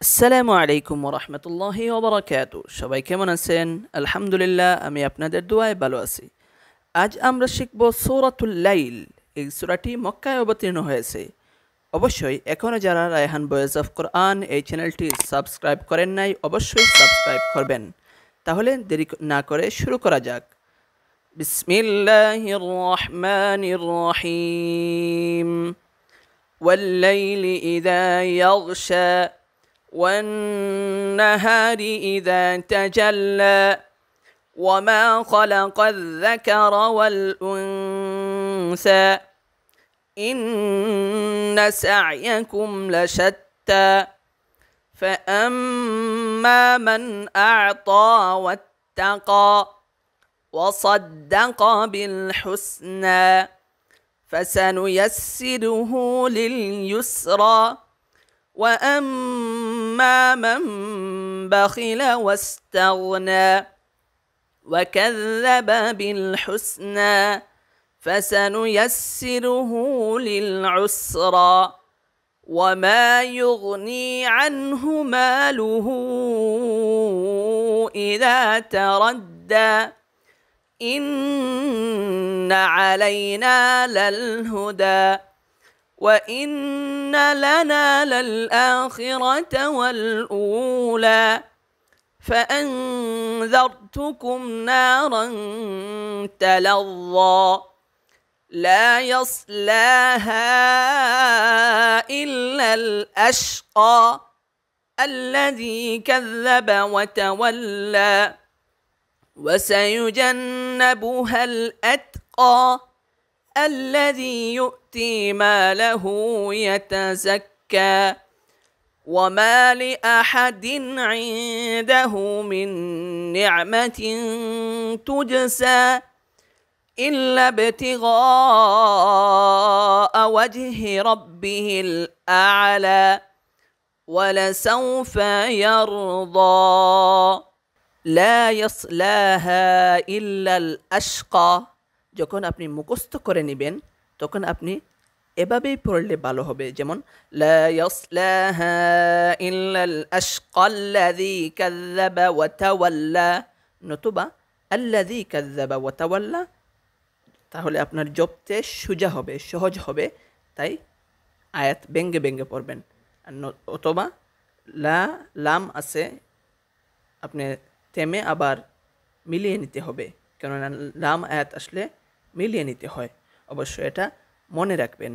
আসসালামু আলাইকুম ওরহমতুল্লাহি ওবরাকাতু। সবাই কেমন আছেন? আলহামদুলিল্লাহ, আমি আপনাদের দোয়ায় ভালো আছি। আজ আমরা শিখব সূরাতুল লাইল। এই সূরাটি মক্কায় অবতীর্ণ হয়েছে। অবশ্যই এখনও যারা রায়হান ভয়েস অফ কোরআন এই চ্যানেলটি সাবস্ক্রাইব করেন নাই, অবশ্যই সাবস্ক্রাইব করবেন। তাহলে দেরি না করে শুরু করা যাক। বিসমিল্লাহির রহমানির রহিম। ওয়াল-লাইলি ইযা ইয়াগশা والنهار إذا تجلى وما خلق الذكر والأنثى إن سعيكم لشتى فأما من أعطى واتقى وصدق بالحسنى فسنيسره لليسرى وأما من بخل واستغنى وكذب بالحسنى فسنيسره للعسرى وما يغني عنه ماله إذا تردى إن علينا للهدى وإن لنا للآخرة والأولى فأنذرتكم نارا تلظى لا يصلاها إلا الأشقى الذي كذب وتولى وسيجنبها الأتقى الذي يؤتي ماله يتزكى وما لأحد عنده من نعمة تجزى إلا ابتغاء وجه ربه الأعلى ولسوف يرضى لا يصلاها إلا الأشقى। যখন আপনি মুখস্থ করে নেবেন তখন আপনি এভাবেই পড়লে ভালো হবে। যেমন লা ইয়াসলাহা ইল্লাল আশকাল্লাযী কাযযাবা ওয়া তাওয়াল্লা, নতুবা আল্লাযী কাযযাবা ওয়া তাওয়াল্লা। তাহলে আপনার জপতে সোজা হবে, সহজ হবে। তাই আয়াত ব্যঙ্গে ব্যঙ্গে পড়বেন। অথবা লাম আছে, আপনি থেমে আবার মিলিয়ে নিতে হবে, কেননা লাম আয়াত আসলে মিলিয়ে নিতে হয়। অবশ্যই এটা মনে রাখবেন।